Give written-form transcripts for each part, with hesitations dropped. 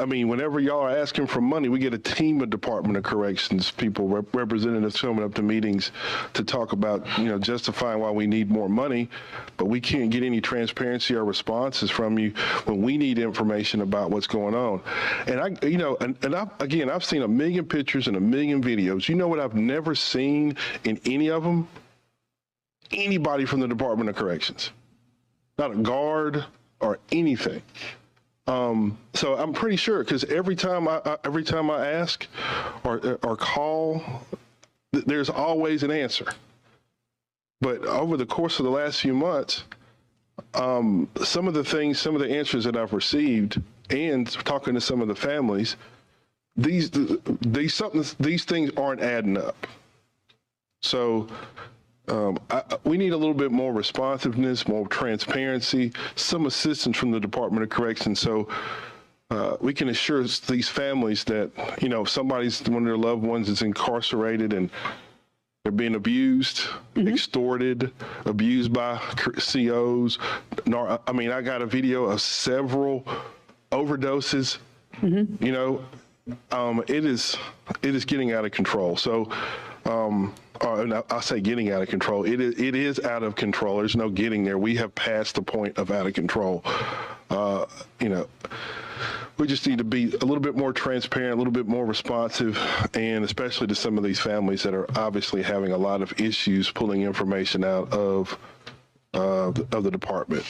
I mean, whenever y'all are asking for money, we get a team of Department of Corrections people, representatives coming up to meetings to talk about, justifying why we need more money, but we can't get any transparency or responses from you when we need information about what's going on. And I've seen a million pictures and a million videos. You know what I've never seen in any of them? Anybody from the Department of Corrections, not a guard or anything. So I'm pretty sure, because every time I ask or call, there's always an answer. But over the course of the last few months, some of the answers that I've received, and talking to some of the families, these things aren't adding up. So we need a little bit more responsiveness, more transparency, some assistance from the Department of Corrections, so we can assure these families that, if one of their loved ones is incarcerated and they're being abused, extorted, abused by COs. I got a video of several overdoses. It is getting out of control. So, I say getting out of control. It is out of control. There's no getting there. We have passed the point of out of control. We just need to be a little bit more transparent, a little bit more responsive, and especially to some of these families that are obviously having a lot of issues pulling information out of the department.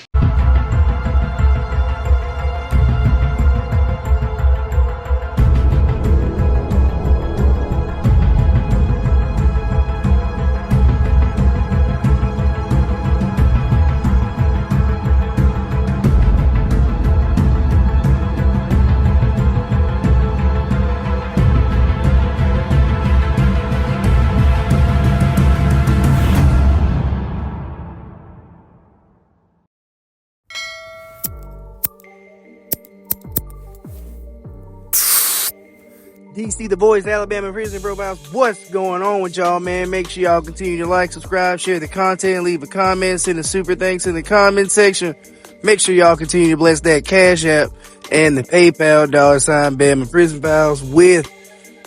DC The Voice, Alabama Prisoner Profiles. What's going on with y'all, man? Make sure y'all continue to like, subscribe, share the content, leave a comment, send a super thanks in the comment section. Make sure y'all continue to bless that Cash App and the PayPal $ Bama Prison Files with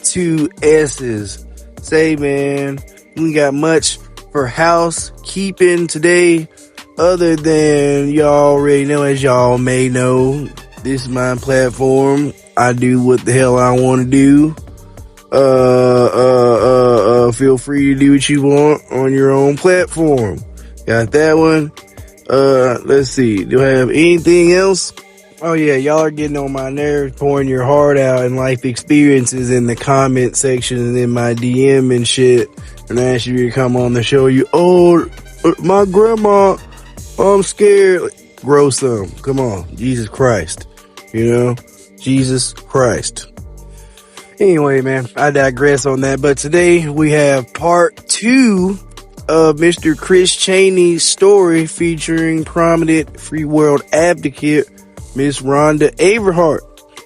2 S's. Say, man, we got much for housekeeping today, other than y'all already know, as y'all may know, this is my platform. I do what the hell I want to do. Feel free to do what you want on your own platform. Got that one. Let's see. Do I have anything else? Oh yeah, y'all are getting on my nerves, pouring your heart out and life experiences in the comment section and in my DM and shit. And I ask you to come on the show. My grandma, I'm scared. Grow some. Come on. Jesus Christ. Jesus Christ. Anyway, man, I digress on that. But today we have part 2 of Mr. Chris Chaney's story featuring prominent free world advocate, Miss Rhonda Averhart.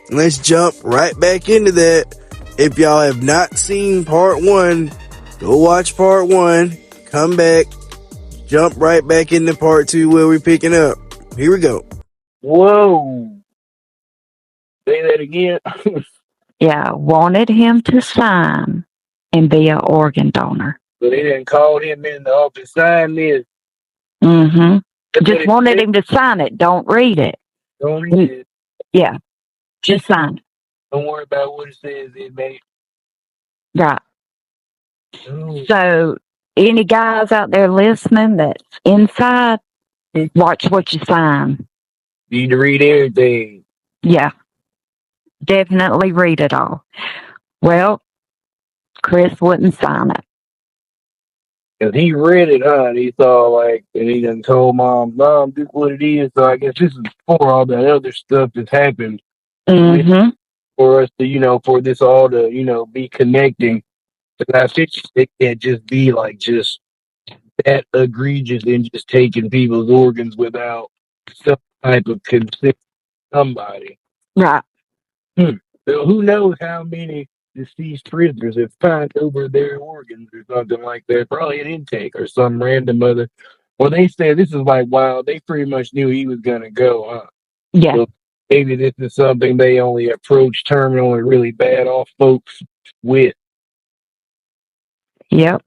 Let's jump right back into that. If y'all have not seen part 1, go watch part 1, come back, jump right back into part 2 where we're picking up. Here we go. Whoa. Say that again. Yeah, wanted him to sign and be an organ donor. So they didn't call him in the office, sign this. Mm-hmm. Just wanted him to sign it. Don't read it. Don't read it. Yeah, just sign it. Don't worry about what it says, inmate. Right. Ooh. So, any guys out there listening that's inside, watch what you sign. Need to read everything. Yeah. Definitely read it all. Well, Chris wouldn't sign it. Cause he read it, huh? And he saw and he done told Mom, this is what it is. So I guess this is before all that other stuff that's happened. Mm-hmm. For us to, for this all to, be connecting. But I think it can't just be just that egregious and just taking people's organs without some type of consent from somebody. Right. So who knows how many deceased prisoners have found over their organs or something like that. Probably an intake or some random other. Well, they said this is wow, they pretty much knew he was going to go, huh? Yeah. So maybe this is something they only approach terminally really bad off folks with. Yep.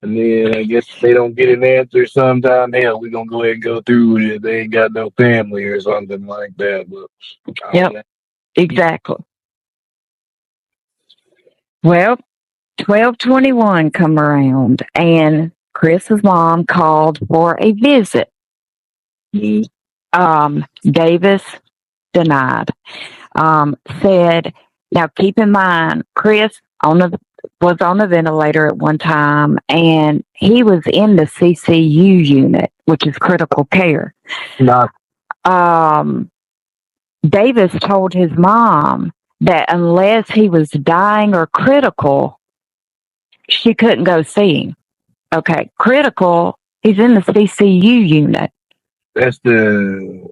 And then I guess if they don't get an answer sometime, hell, we're going to go ahead and go through with it. They ain't got no family or something like that. But I don't know. Exactly. Well, 12/21 come around, and Chris's mom called for a visit. Davis denied. Said, now keep in mind, Chris was on the ventilator at one time, and he was in the CCU unit, which is critical care. Not Davis told his mom that unless he was dying or critical, she couldn't go see him. Okay, critical, he's in the CCU unit. That's the...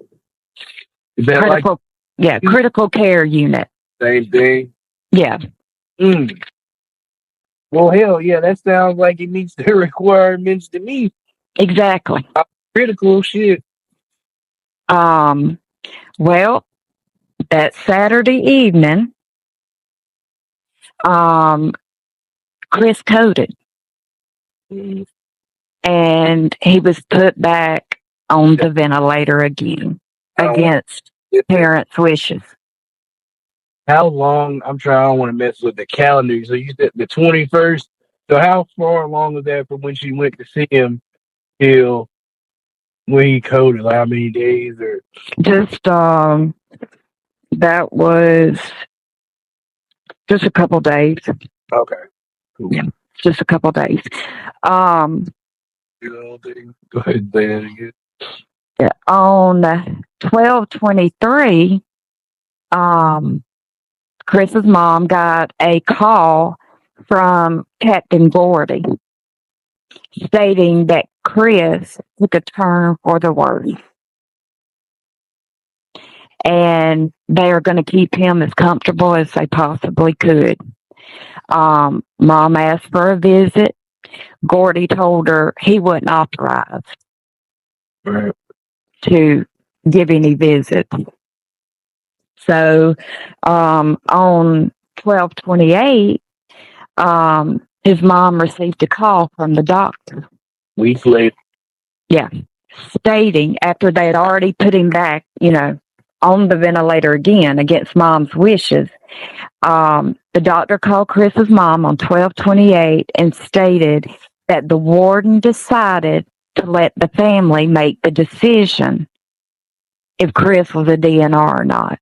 Is that critical, like... critical care unit. Same thing? Yeah. Well, hell, yeah, that sounds like it meets the requirements to me. Exactly. Critical shit. Well, that Saturday evening, Chris coded. And he was put back on the ventilator again against parents' wishes. How long? I don't want to mess with the calendar. So you said the 21st. So how far along was that from when she went to see him till when he coded? Like how many days or? Just that was just a couple days. Okay, cool. Yeah, just a couple days. Go ahead and say that again. Yeah, on 12/23, Chris's mom got a call from Captain Gordy stating that Chris took a turn for the worse. And they are going to keep him as comfortable as they possibly could. Mom asked for a visit. Gordy told her he wasn't authorized to give any visits. So on 12/28, his mom received a call from the doctor. Weeks later. Yeah. Stating after they had already put him back, on the ventilator again against mom's wishes. The doctor called Chris's mom on 12/28 and stated that the warden decided to let the family make the decision if Chris was a DNR or not.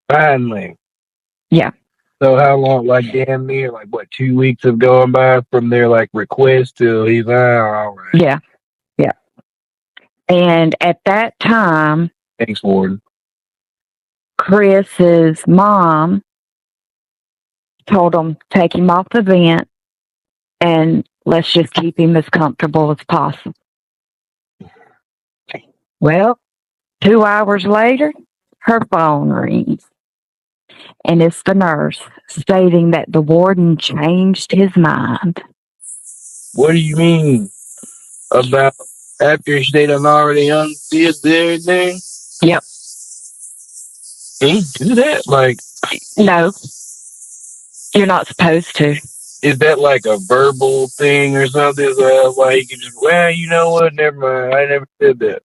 Finally. Yeah. So how long, like damn near, 2 weeks have gone by from their request till he's all right. Yeah. Yeah. And at that time, thanks, warden. Chris's mom told him, take him off the vent and let's just keep him as comfortable as possible. Well, 2 hours later, her phone rings. And it's the nurse stating that the warden changed his mind. What do you mean about after they done already undid everything? Yep. Can you do that? No. You're not supposed to. Is that like a verbal thing or something? Like you can just, well, you know what? Never mind. I never did that.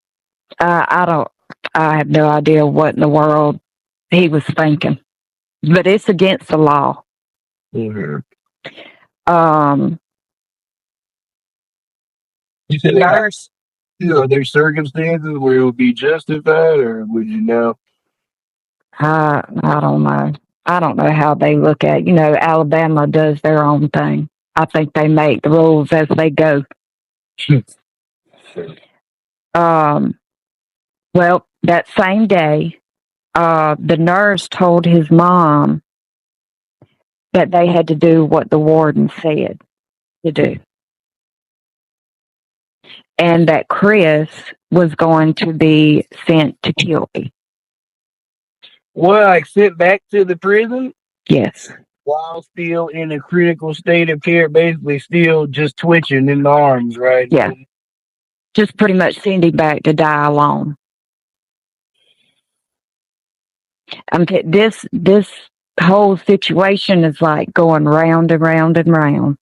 I have no idea what in the world he was thinking. But it's against the law. Mm-hmm. You said nurse? Are there circumstances where it would be justified, or would you know? I don't know. I don't know how they look at, Alabama does their own thing. I think they make the rules as they go. Well, that same day, the nurse told his mom that they had to do what the warden said to do. And that Chris was going to be sent to Kilby. What, sent back to the prison? Yes. While still in a critical state of care, basically still just twitching in the arms, right? Yeah. Just pretty much send him back to die alone. This whole situation is like going round and round and round.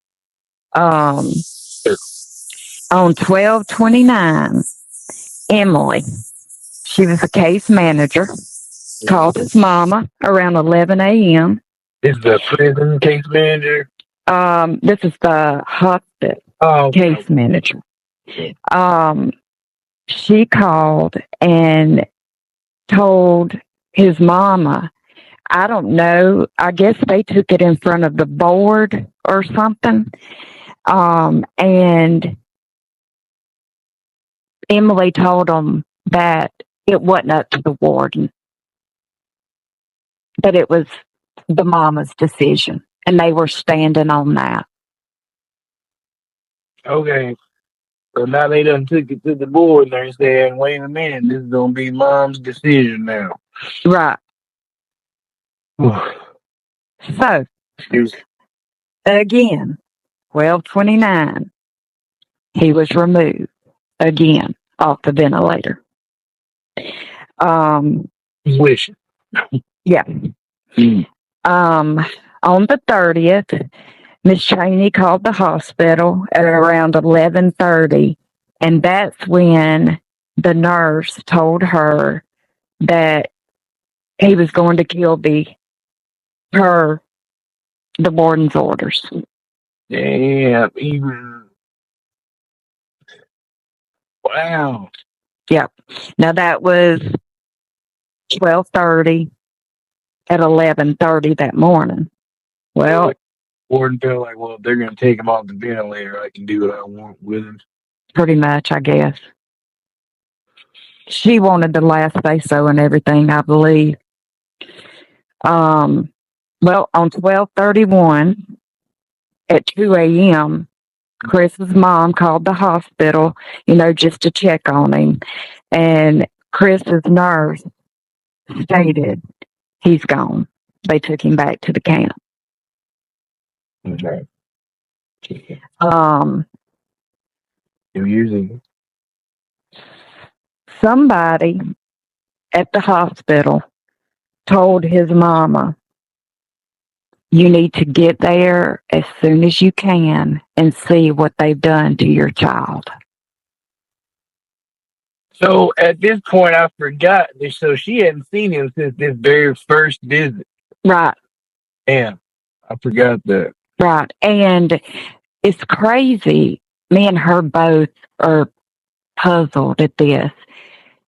On 12/29, Emily, she was a case manager, called his mama around 11 a.m. This is the prison case manager. This is the hospital case manager. She called and told his mama, I don't know, I guess they took it in front of the board or something. And Emily told them that it wasn't up to the warden, but it was the mama's decision, and they were standing on that. Okay. So now they done took it to the board and they're saying, wait a minute, this is going to be mom's decision now. Right. So, again, 12/29, he was removed again off the ventilator. Wishing. Yeah. On the 30th, Miss Chaney called the hospital at around 11:30, and that's when the nurse told her that he was going to kill per the warden's orders. Damn, even. Wow. Yep. Now that was 12:30 at 11:30 that morning. Well, Warden felt like, well, if they're going to take him off the ventilator, I can do what I want with him. pretty much, I guess. She wanted the last say-so and everything, I believe. Well, on 12/31 at 2 a.m., Chris's mom called the hospital, just to check on him. And Chris's nurse stated he's gone. They took him back to the camp. Okay. Somebody at the hospital told his mama, you need to get there as soon as you can and see what they've done to your child. So at this point, I forgot. So she hadn't seen him since this very first visit. Right. Damn, I forgot that. Right. And it's crazy. Me and her both are puzzled at this.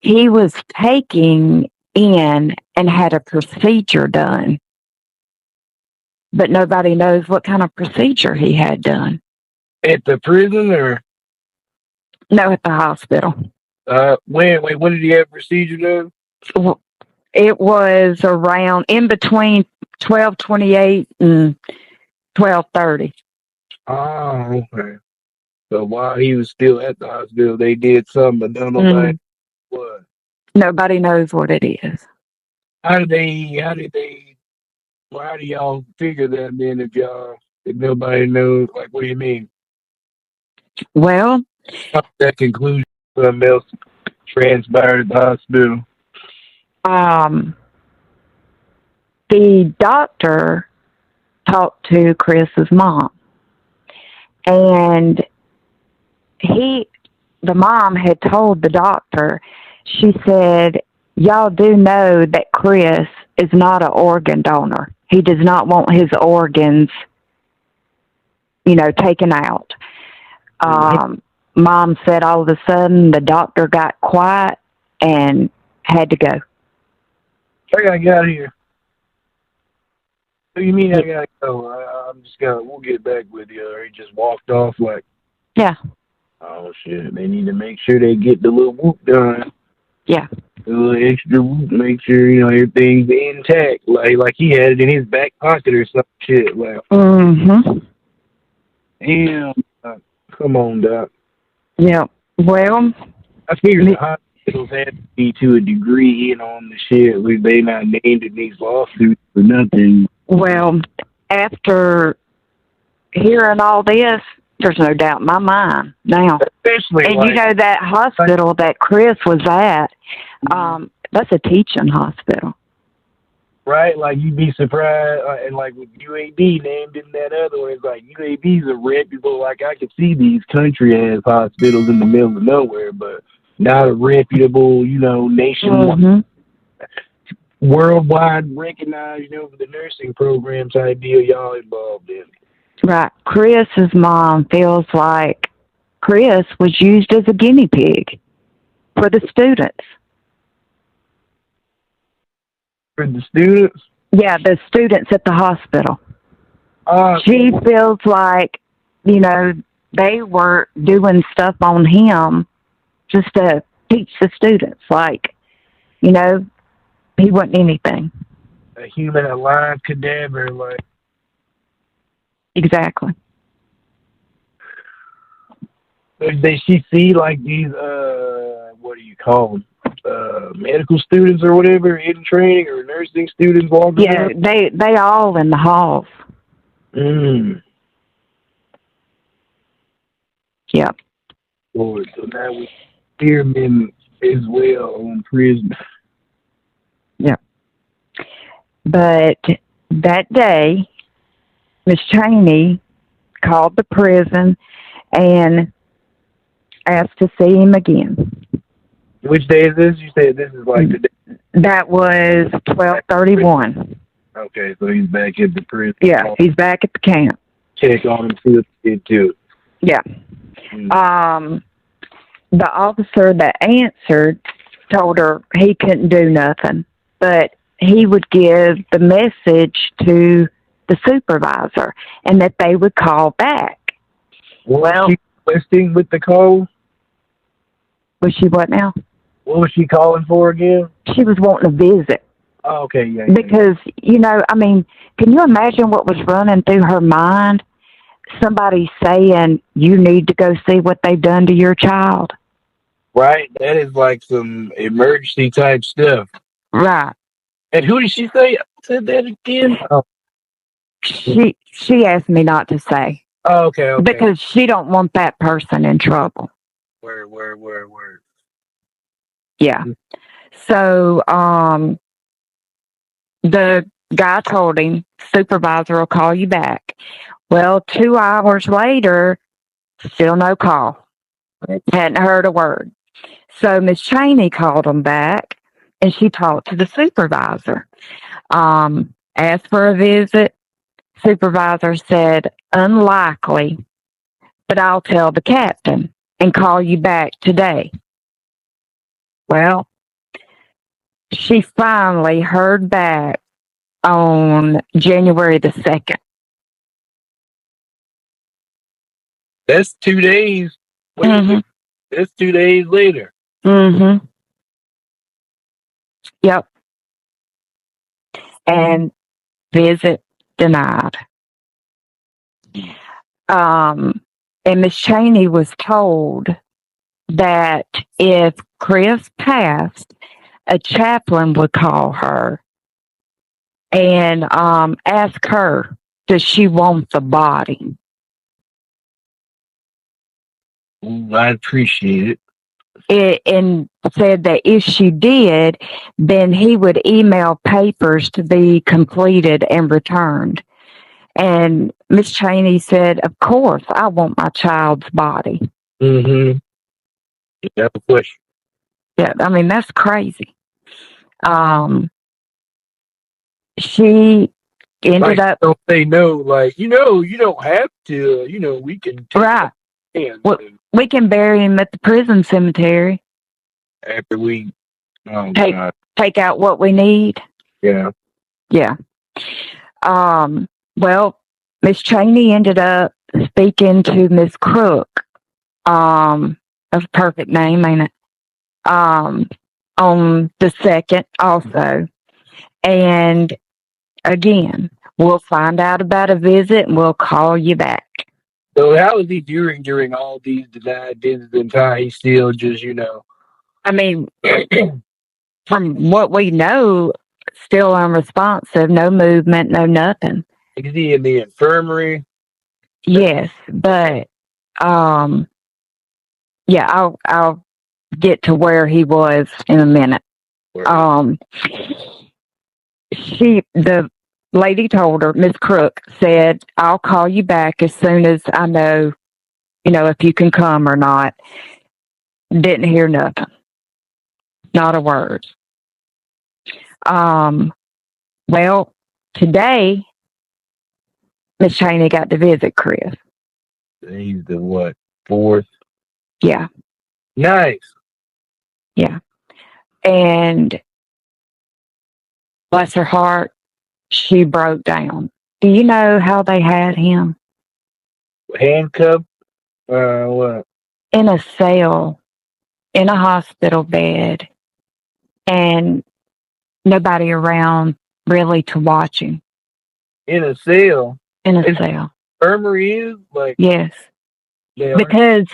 He was taking in and had a procedure done, but nobody knows what kind of procedure he had done. At the prison or? No, at the hospital. When did he have procedure done? Well, it was around in between 12/28 and 12/30. Oh, okay. So while he was still at the hospital, they did something, but nobody what? Nobody knows what it is. How do y'all figure that then if nobody knows? Like, what do you mean? Well, That conclusion, something else transpired at the hospital. The doctor talked to Chris's mom, and the mom had told the doctor, she said, y'all do know that Chris is not an organ donor. He does not want his organs, taken out. Mom said all of a sudden the doctor got quiet and had to go. I gotta get out of here. What do you mean I gotta go? We'll get back with you. Or he just walked off like. Yeah. Oh shit! They need to make sure they get the little whoop done. Yeah. A little extra whoop, make sure everything's intact, like he had it in his back pocket or some shit. Like. Damn. Come on, Doc. Yeah. Well, I figured the hospitals had to be to a degree in on the shit. They not named in these lawsuits for nothing. Well, after hearing all this, there's no doubt in my mind now. Especially and that hospital that Chris was at, that's a teaching hospital. right? Like you'd be surprised, and like with UAB named in that other one, it's like UAB's a reputable. Like I could see these country ass hospitals in the middle of nowhere, but not a reputable, nationwide, worldwide recognized, for the nursing program type deal y'all involved in. Right. Chris's mom feels like Chris was used as a guinea pig for the students. For the students? Yeah, the students at the hospital. She Cool. feels like, they were doing stuff on him just to teach the students. Like, he wasn't anything. A human alive cadaver, like. Exactly. Does she see like these what do you call them? Medical students or whatever in training, or nursing students walking Yeah, around? they all in the halls. Yep. Lord, so now we hear men as well on prison. Yep. But that day, Miss Chaney called the prison and asked to see him again. Which day is this? You said this is like today. That was 12/31. Okay, so he's back at the prison. Yeah, he's back at the camp. Check on him, see what he did too. Yeah. The officer that answered told her he couldn't do nothing, but he would give the message to the supervisor and that they would call back. Was she requesting with the call? Was she what now? What was she calling for again? She was wanting to visit. Oh, okay, yeah. Because, can you imagine what was running through her mind? Somebody saying, you need to go see what they've done to your child. Right? That is like some emergency type stuff. Right. And who did she say said that again? Oh. She asked me not to say. Oh, okay. Because she don't want that person in trouble. Word. Yeah. So, the guy told him, supervisor will call you back. Well, 2 hours later, still no call. Hadn't heard a word. So Miss Chaney called him back, and she talked to the supervisor. Asked for a visit. Supervisor said, unlikely, but I'll tell the captain and call you back today. Well, she finally heard back on January the 2nd. That's 2 days. That's 2 days later. Yep. And visit denied. And Miss Chaney was told that if Chris passed, a chaplain would call her and ask her, does she want the body? I appreciate it. And said that if she did, then he would email papers to be completed and returned. And Miss Chaney said, of course, I want my child's body. That's a question. Yeah, that's crazy. She ended up. Don't say no, like, you don't have to, we can take right. We can bury him at the prison cemetery. After we take out what we need. Yeah. Yeah. Well, Miss Chaney ended up speaking to Miss Crook. That's a perfect name, ain't it? On the 2nd also. And again, we'll find out about a visit and we'll call you back. So how is he during all these denied visits and time? He's still just, from what we know, still unresponsive, no movement, no nothing. Is he in the infirmary? Yes, but yeah, I'll get to where he was in a minute. the lady told her, Miss Crook said, I'll call you back as soon as I know, if you can come or not. Didn't hear nothing. Not a word. Well, today, Miss Chaney got to visit Chris. He's the what? 4th? Yeah. Nice. Yeah. And bless her heart, she broke down. Do you know how they had him? Handcuffed? What? In a cell, in a hospital bed, and nobody around really to watch him. In a cell? In a cell. Infirmary is? Like, yes. They because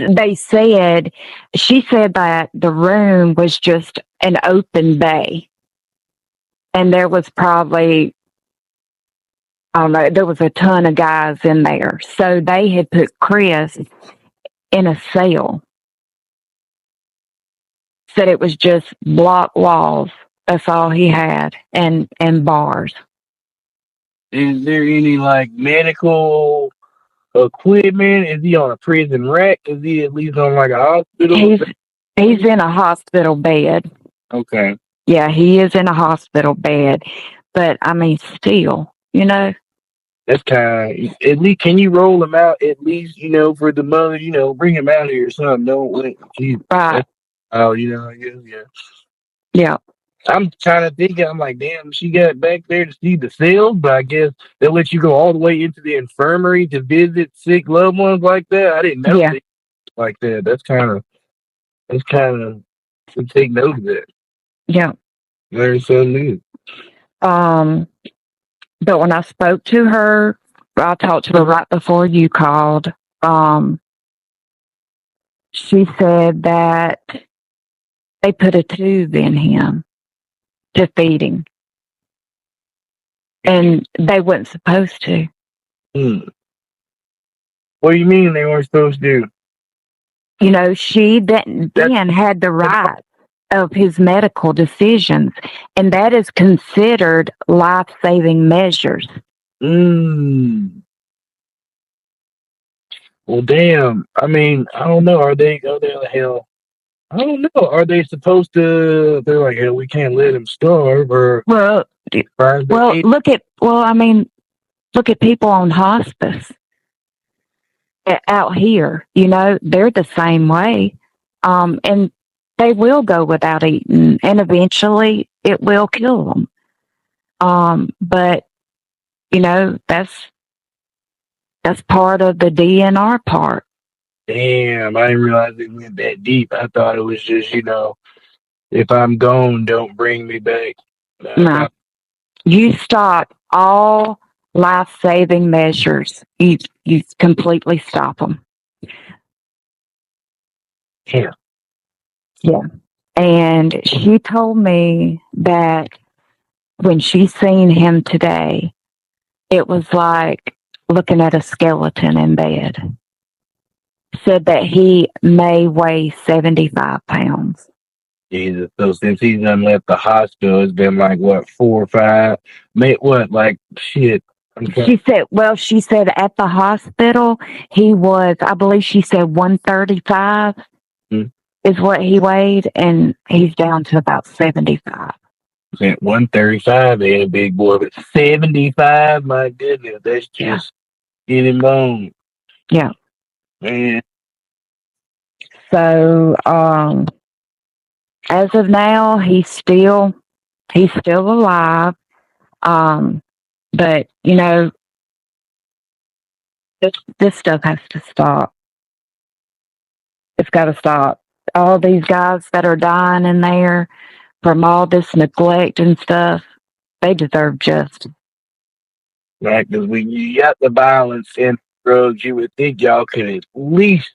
she said that the room was just an open bay. And there was probably, I don't know, there was a ton of guys in there. So they had put Chris in a cell. Said it was just block walls. That's all he had, and bars. Is there any like medical equipment? Is he on a prison rack? Is he at least on like a hospital? He's in a hospital bed. Okay. Yeah, he is in a hospital bed. But I mean, still, That's kind of, at least, can you roll him out at least, for the mother, bring him out here or something. Don't let, geez, right. I guess, yeah. Yeah. I'm trying to think, I'm like, damn, she got back there to see the cells, but I guess they'll let you go all the way into the infirmary to visit sick loved ones like that. I didn't know Yeah. like that. That's kind of, to take note of that. Yeah. Very so new. But when I spoke to her, I talked to her right before you called. She said that they put a tube in him to feed him. And they weren't supposed to. What do you mean they weren't supposed to? She then had the right of his medical decisions, and that is considered life-saving measures. Well, damn. I mean, I don't know. Are they the hell? I don't know. Are they supposed to? They're like, hell, we can't let him starve, or look at people on hospice out here. They're the same way, and they will go without eating, and eventually it will kill them. But that's part of the DNR part. Damn, I didn't realize it went that deep. I thought it was just, if I'm gone, don't bring me back. No, you stop all life-saving measures. You completely stop them. Yeah. Yeah. And she told me that when she seen him today, it was like looking at a skeleton in bed. Said that he may weigh 75 pounds. Jesus. So since he's done left the hospital, it's been like, what, 4 or 5? Like, shit. She said at the hospital, he was, I believe she said 135 is what he weighed, and he's down to about 75. At 135 ain't a big boy, but 75, my goodness, that's just getting bone. Yeah. Man. So, as of now, he's still alive. But this stuff has to stop. It's got to stop. All these guys that are dying in there from all this neglect and stuff, they deserve justice. Right, because when you got the violence and drugs, you would think y'all could at least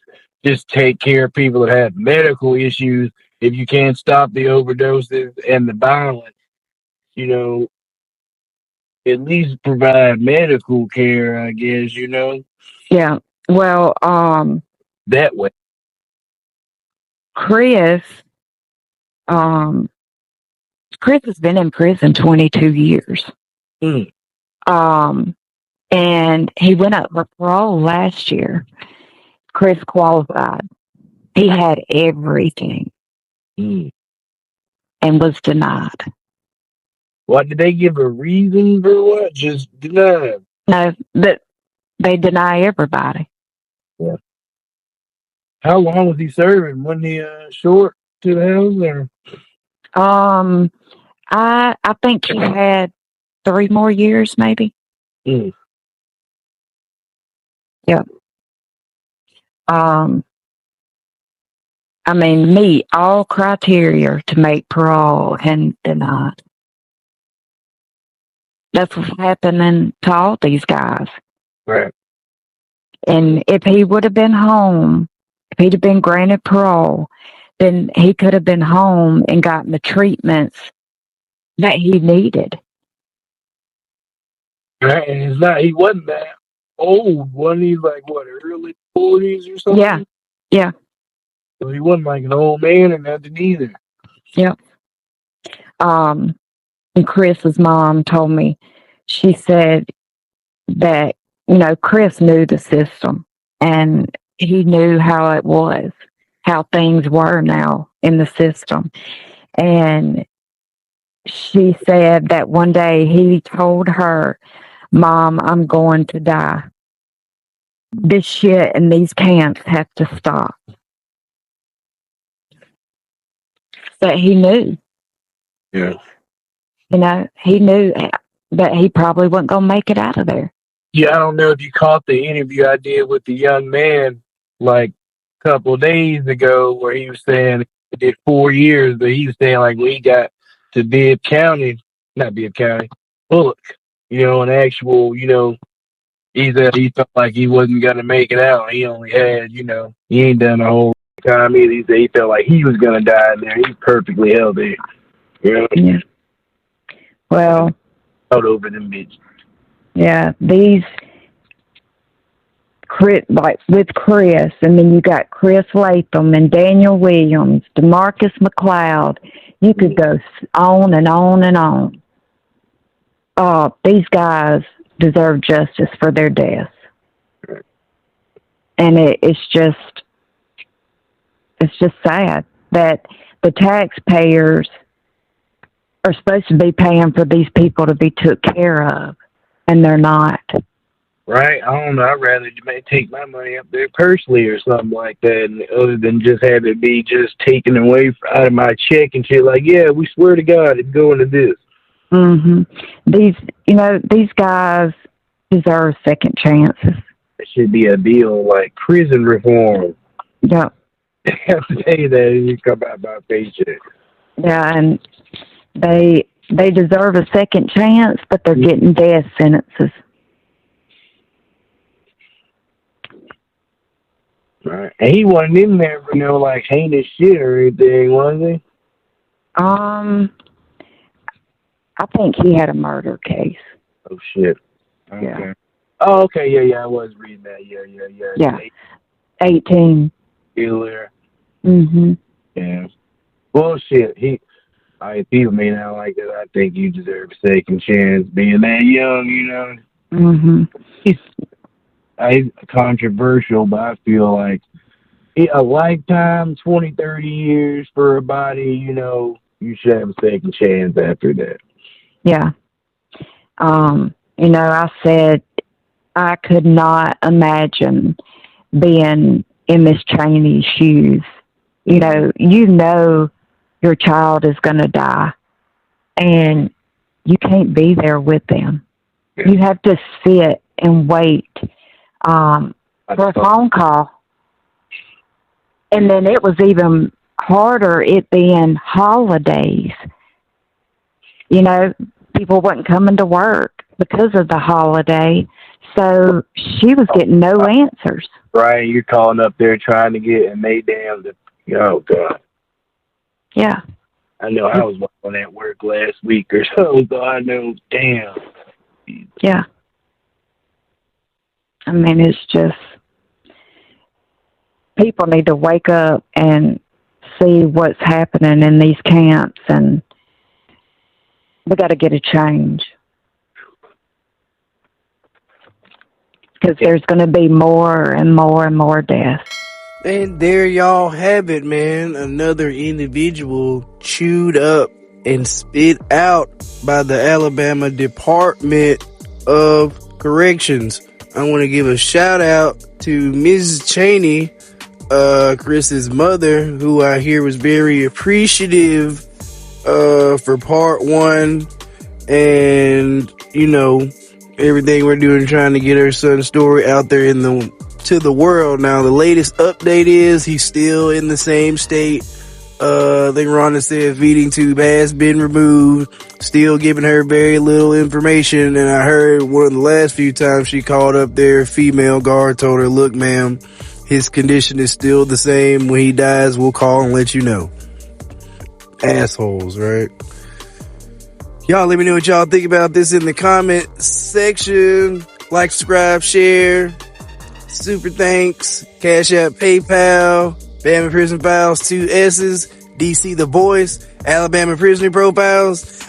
just take care of people that have medical issues. If you can't stop the overdoses and the violence, at least provide medical care, I guess, Yeah. Well, that way. Chris, Chris has been in prison 22 years. Mm. And he went up for parole last year. Chris qualified. He had everything Mm. and was denied. What, did they give a reason for what? Just denied? No, but they deny everybody. Yeah. How long was he serving? Wasn't he short to the house, or? I think he had 3 more years, maybe. Mm. Yep. I mean, meet all criteria to make parole and denied. That's what's happening to all these guys. Right. And if he would have been home, if he'd have been granted parole, then he could have been home and gotten the treatments that he needed. Right. And it's not, he wasn't that old, wasn't he? Like, what, early 40s or something? Yeah. Yeah. So he wasn't like an old man or nothing either. Yep. And Chris's mom told me, she said that, Chris knew the system and he knew how it was, how things were now in the system. And she said that one day he told her, "Mom, I'm going to die. This shit in these camps have to stop." That he knew. Yeah. He knew that he probably wasn't going to make it out of there. Yeah, I don't know if you caught the interview I did with the young man like a couple of days ago where he was saying he did 4 years, but he was saying like when he got to not Bibb County, Bullock, an actual, he said he felt like he wasn't going to make it out. He only had, he ain't done a whole time either. He said he felt like he was going to die in there. He's perfectly healthy. Yeah. Well, out over them bitches. Yeah, these, like with Chris, and then you got Chris Latham and Daniel Williams, DeMarcus McLeod. You could go on and on and on. These guys deserve justice for their deaths. And it's just sad that the taxpayers are supposed to be paying for these people to be took care of, and they're not. Right? I don't know. I'd rather take my money up there personally or something like that, other than just have it be just taken away out of my check and shit. Like, yeah, we swear to God it's going to this. Mm-hmm. These guys deserve second chances. It should be a bill like prison reform. Yeah. I have to say that and you come out my paycheck. Yeah, and they deserve a second chance, but they're getting death sentences. Right. And he wasn't in there for no like heinous shit or anything, was he? I think he had a murder case. Oh shit. Okay. Yeah. Oh, okay, yeah, I was reading that. Yeah. Yeah. 18. Killer. Mm-hmm. Yeah. Well, shit. People may not like it. I think you deserve a second chance being that young, Mm-hmm. It's controversial, but I feel like a lifetime, 20, 30 years for a body, you should have a second chance after that. Yeah. I said I could not imagine being in Miss Chaney's shoes. Your child is going to die, and you can't be there with them. Yeah. You have to sit and wait for a phone call. And then it was even harder, it being holidays. People wasn't coming to work because of the holiday, so she was getting no answers. Right, you're calling up there trying to get, and they oh, God. Yeah. I know I was on that work last week or so I know, damn. Yeah. I mean, it's just, people need to wake up and see what's happening in these camps and We got to get a change. Because there's going to be more and more and more deaths. And there y'all have it, man. Another individual chewed up and spit out by the Alabama Department of Corrections. I want to give a shout out to Mrs. Chaney, Chris's mother, who I hear was very appreciative for part one, and everything we're doing trying to get her son's story out there to the world. Now the latest update is he's still in the same state. I think Rhonda said feeding tube has been removed, still giving her very little information. And I heard one of the last few times she called up there, female guard told her, look ma'am, his condition is still the same. When he dies, we'll call and let you know. Assholes, right? Y'all let me know what y'all think about this in the comment section. Like, subscribe, share. Super thanks. Cash App, PayPal. Alabama Prison Files, 2 S's. DC The Voice. Alabama Prisoner Profiles.